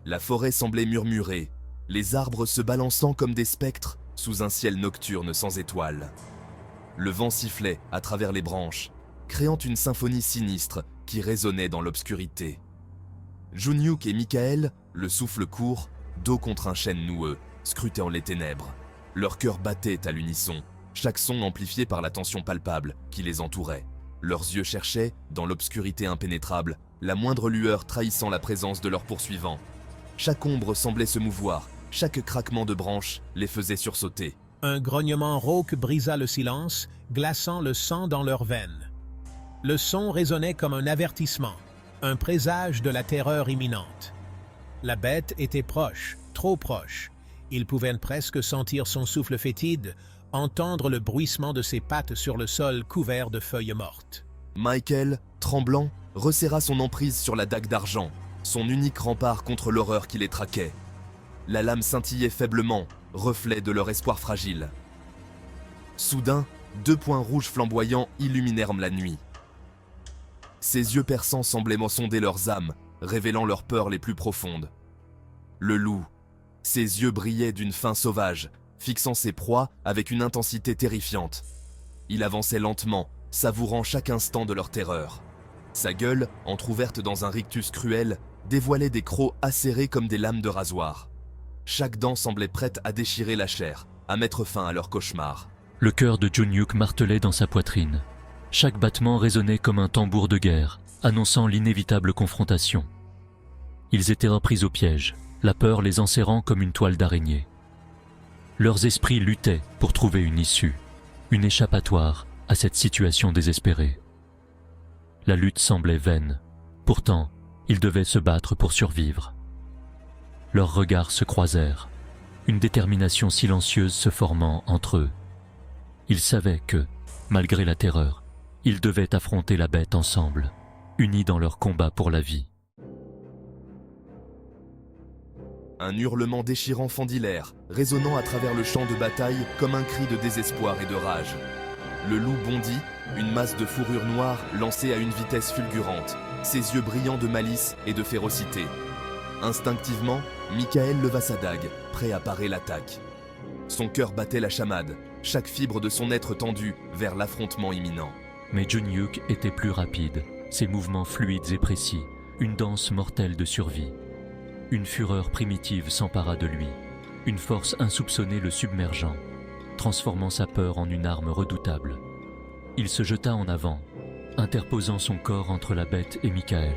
La forêt semblait murmurer, les arbres se balançant comme des spectres sous un ciel nocturne sans étoiles. Le vent sifflait à travers les branches, créant une symphonie sinistre qui résonnait dans l'obscurité. Junhyuk et Michael, le souffle court, dos contre un chêne noueux, scrutaient les ténèbres. Leur cœur battait à l'unisson, chaque son amplifié par la tension palpable qui les entourait. Leurs yeux cherchaient, dans l'obscurité impénétrable, la moindre lueur trahissant la présence de leurs poursuivants. Chaque ombre semblait se mouvoir, chaque craquement de branches les faisait sursauter. Un grognement rauque brisa le silence, glaçant le sang dans leurs veines. Le son résonnait comme un avertissement, un présage de la terreur imminente. La bête était proche, trop proche. Ils pouvaient presque sentir son souffle fétide, entendre le bruissement de ses pattes sur le sol couvert de feuilles mortes. Michael, tremblant, resserra son emprise sur la dague d'argent, son unique rempart contre l'horreur qui les traquait. La lame scintillait faiblement, reflet de leur espoir fragile. Soudain, 2 points rouges flamboyants illuminèrent la nuit. Ses yeux perçants semblaient sonder leurs âmes, révélant leurs peurs les plus profondes. Le loup, ses yeux brillaient d'une faim sauvage, fixant ses proies avec une intensité terrifiante. Il avançait lentement, savourant chaque instant de leur terreur. Sa gueule, entr'ouverte dans un rictus cruel, dévoilait des crocs acérés comme des lames de rasoir. Chaque dent semblait prête à déchirer la chair, à mettre fin à leur cauchemar. Le cœur de Junhyuk martelait dans sa poitrine. Chaque battement résonnait comme un tambour de guerre, annonçant l'inévitable confrontation. Ils étaient repris au piège, la peur les enserrant comme une toile d'araignée. Leurs esprits luttaient pour trouver une issue, une échappatoire à cette situation désespérée. La lutte semblait vaine, pourtant, ils devaient se battre pour survivre. Leurs regards se croisèrent, une détermination silencieuse se formant entre eux. Ils savaient que, malgré la terreur, ils devaient affronter la bête ensemble, unis dans leur combat pour la vie. Un hurlement déchirant fendit l'air, résonnant à travers le champ de bataille comme un cri de désespoir et de rage. Le loup bondit, une masse de fourrure noire lancée à une vitesse fulgurante, ses yeux brillants de malice et de férocité. Instinctivement, Michael leva sa dague, prêt à parer l'attaque. Son cœur battait la chamade, chaque fibre de son être tendue vers l'affrontement imminent. Mais Junhyuk était plus rapide, ses mouvements fluides et précis, une danse mortelle de survie. Une fureur primitive s'empara de lui, une force insoupçonnée le submergeant, transformant sa peur en une arme redoutable. Il se jeta en avant, interposant son corps entre la bête et Michael,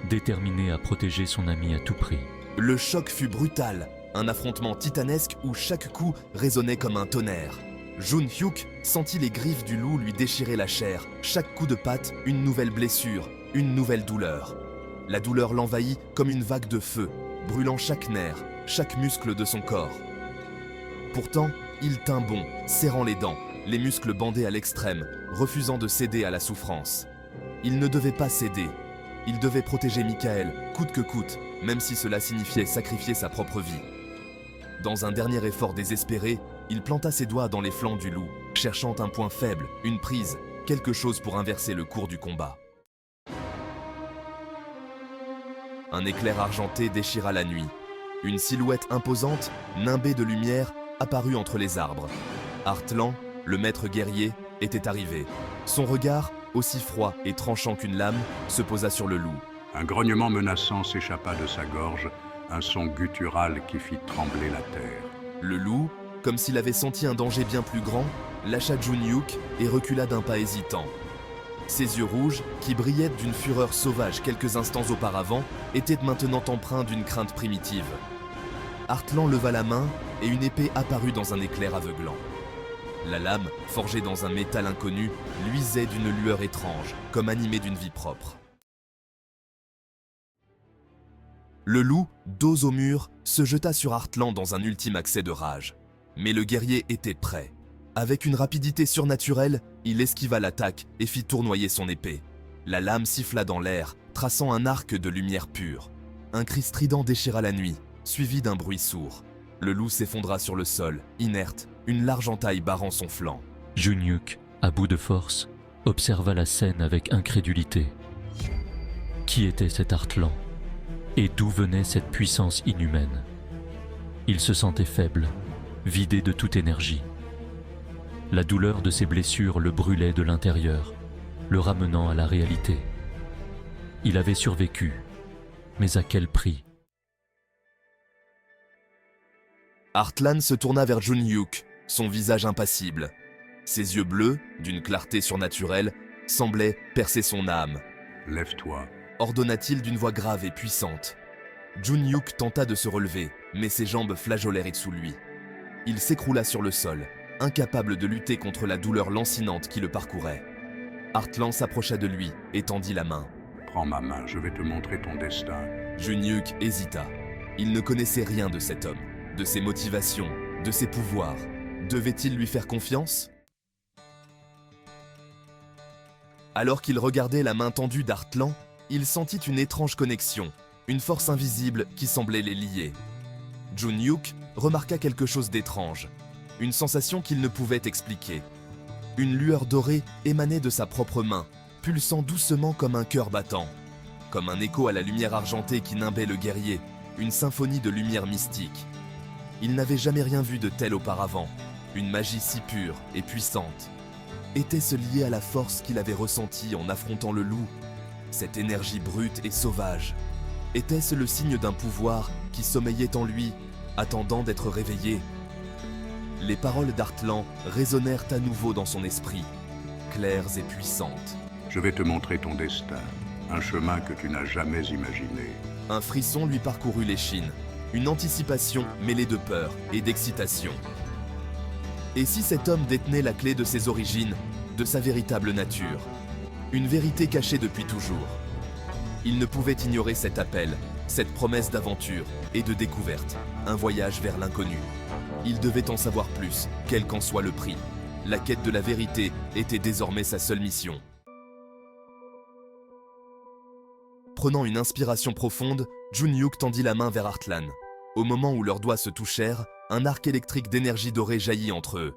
déterminé à protéger son ami à tout prix. Le choc fut brutal, un affrontement titanesque où chaque coup résonnait comme un tonnerre. Junhyuk sentit les griffes du loup lui déchirer la chair, chaque coup de patte, une nouvelle blessure, une nouvelle douleur. La douleur l'envahit comme une vague de feu, brûlant chaque nerf, chaque muscle de son corps. Pourtant, il tint bon, serrant les dents, les muscles bandés à l'extrême, refusant de céder à la souffrance. Il ne devait pas céder. Il devait protéger Michael, coûte que coûte, même si cela signifiait sacrifier sa propre vie. Dans un dernier effort désespéré, il planta ses doigts dans les flancs du loup, cherchant un point faible, une prise, quelque chose pour inverser le cours du combat. Un éclair argenté déchira la nuit. Une silhouette imposante, nimbée de lumière, apparut entre les arbres. Artlan, le maître guerrier, était arrivé. Son regard, aussi froid et tranchant qu'une lame, se posa sur le loup. Un grognement menaçant s'échappa de sa gorge, un son guttural qui fit trembler la terre. Le loup, comme s'il avait senti un danger bien plus grand, lâcha Junhyuk et recula d'un pas hésitant. Ses yeux rouges, qui brillaient d'une fureur sauvage quelques instants auparavant, étaient maintenant empreints d'une crainte primitive. Artlan leva la main et une épée apparut dans un éclair aveuglant. La lame, forgée dans un métal inconnu, luisait d'une lueur étrange, comme animée d'une vie propre. Le loup, dos au mur, se jeta sur Artlan dans un ultime accès de rage. Mais le guerrier était prêt. Avec une rapidité surnaturelle, il esquiva l'attaque et fit tournoyer son épée. La lame siffla dans l'air, traçant un arc de lumière pure. Un cri strident déchira la nuit, suivi d'un bruit sourd. Le loup s'effondra sur le sol, inerte, une large entaille barrant son flanc. Junhyuk, à bout de force, observa la scène avec incrédulité. Qui était cet Artlan? Et d'où venait cette puissance inhumaine? Il se sentait faible, vidé de toute énergie. La douleur de ses blessures le brûlait de l'intérieur, le ramenant à la réalité. Il avait survécu, mais à quel prix? Heartland se tourna vers Jun-Hyuk, son visage impassible. Ses yeux bleus, d'une clarté surnaturelle, semblaient percer son âme. « Lève-toi. » ordonna-t-il d'une voix grave et puissante. Jun-Hyuk tenta de se relever, mais ses jambes flageolèrent sous lui. Il s'écroula sur le sol, incapable de lutter contre la douleur lancinante qui le parcourait. Heartland s'approcha de lui et tendit la main. « Prends ma main, je vais te montrer ton destin. » Jun-Hyuk hésita. Il ne connaissait rien de cet homme, de ses motivations, de ses pouvoirs. Devait-il lui faire confiance? Alors qu'il regardait la main tendue d'Heartland, il sentit une étrange connexion, une force invisible qui semblait les lier. Jun-Hyuk remarqua quelque chose d'étrange, une sensation qu'il ne pouvait expliquer. Une lueur dorée émanait de sa propre main, pulsant doucement comme un cœur battant. Comme un écho à la lumière argentée qui nimbait le guerrier, une symphonie de lumière mystique. Il n'avait jamais rien vu de tel auparavant, une magie si pure et puissante. Était-ce lié à la force qu'il avait ressentie en affrontant le loup? Cette énergie brute et sauvage. Était-ce le signe d'un pouvoir qui sommeillait en lui, attendant d'être réveillé? Les paroles d'Heartland résonnèrent à nouveau dans son esprit, claires et puissantes. « Je vais te montrer ton destin, un chemin que tu n'as jamais imaginé. » Un frisson lui parcourut l'échine, une anticipation mêlée de peur et d'excitation. Et si cet homme détenait la clé de ses origines, de sa véritable nature? Une vérité cachée depuis toujours. Il ne pouvait ignorer cet appel, cette promesse d'aventure et de découverte, un voyage vers l'inconnu. Il devait en savoir plus, quel qu'en soit le prix. La quête de la vérité était désormais sa seule mission. Prenant une inspiration profonde, Jun-Hyuk tendit la main vers Heartland. Au moment où leurs doigts se touchèrent, un arc électrique d'énergie dorée jaillit entre eux.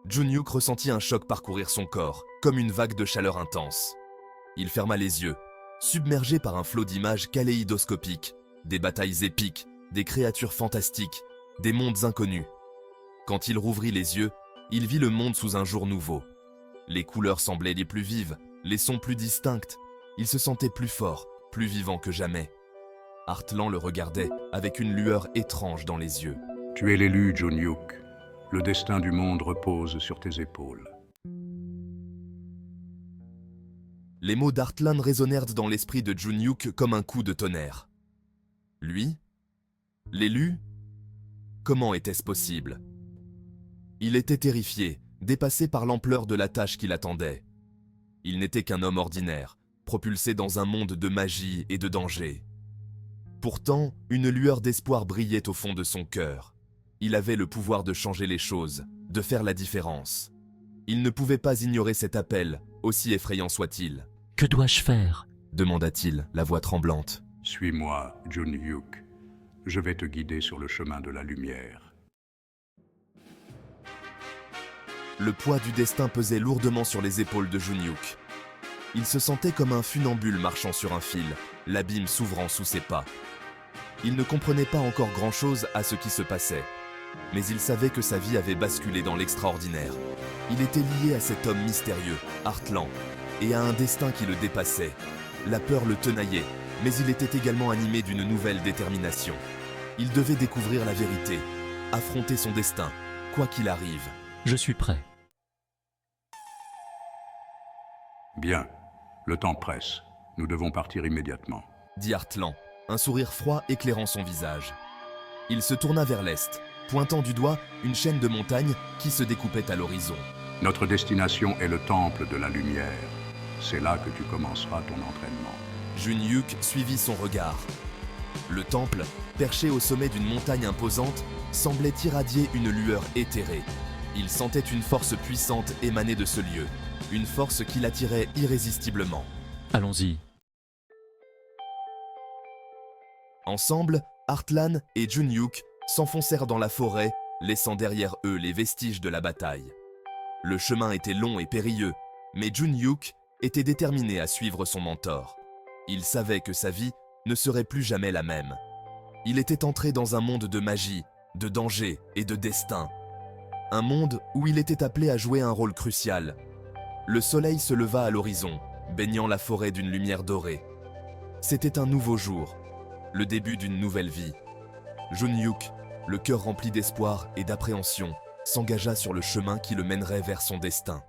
Jun-Hyuk ressentit un choc parcourir son corps, comme une vague de chaleur intense. Il ferma les yeux, submergé par un flot d'images kaléidoscopiques, des batailles épiques, des créatures fantastiques, des mondes inconnus. Quand il rouvrit les yeux, il vit le monde sous un jour nouveau. Les couleurs semblaient les plus vives, les sons plus distincts. Il se sentait plus fort, plus vivant que jamais. Heartland le regardait avec une lueur étrange dans les yeux. « Tu es l'élu, Jun-Hyuk. Le destin du monde repose sur tes épaules. » Les mots d'Heartland résonnèrent dans l'esprit de Jun-Hyuk comme un coup de tonnerre. Lui? L'élu? Comment était-ce possible? Il était terrifié, dépassé par l'ampleur de la tâche qui l'attendait. Il n'était qu'un homme ordinaire, propulsé dans un monde de magie et de danger. Pourtant, une lueur d'espoir brillait au fond de son cœur. Il avait le pouvoir de changer les choses, de faire la différence. Il ne pouvait pas ignorer cet appel, aussi effrayant soit-il. « Que dois-je faire ?» demanda-t-il, la voix tremblante. « Suis-moi, Jun-Hyuk. Je vais te guider sur le chemin de la lumière. » Le poids du destin pesait lourdement sur les épaules de Jun-Hyuk. Il se sentait comme un funambule marchant sur un fil, l'abîme s'ouvrant sous ses pas. Il ne comprenait pas encore grand-chose à ce qui se passait, mais il savait que sa vie avait basculé dans l'extraordinaire. Il était lié à cet homme mystérieux, Heartland, et à un destin qui le dépassait. La peur le tenaillait, mais il était également animé d'une nouvelle détermination. Il devait découvrir la vérité, affronter son destin, quoi qu'il arrive. « Je suis prêt. » Bien, le temps presse. Nous devons partir immédiatement. Dit Heartland, un sourire froid éclairant son visage. Il se tourna vers l'est, pointant du doigt une chaîne de montagnes qui se découpait à l'horizon. Notre destination est le temple de la lumière. C'est là que tu commenceras ton entraînement. Jun-Hyuk suivit son regard. Le temple, perché au sommet d'une montagne imposante, semblait irradier une lueur éthérée. Il sentait une force puissante émaner de ce lieu, une force qui l'attirait irrésistiblement. Allons-y. Ensemble, Heartland et Jun-Hyuk s'enfoncèrent dans la forêt, laissant derrière eux les vestiges de la bataille. Le chemin était long et périlleux, mais Jun-Hyuk était déterminé à suivre son mentor. Il savait que sa vie ne serait plus jamais la même. Il était entré dans un monde de magie, de danger et de destin. Un monde où il était appelé à jouer un rôle crucial. Le soleil se leva à l'horizon, baignant la forêt d'une lumière dorée. C'était un nouveau jour, le début d'une nouvelle vie. Jun-Hyuk, le cœur rempli d'espoir et d'appréhension, s'engagea sur le chemin qui le mènerait vers son destin.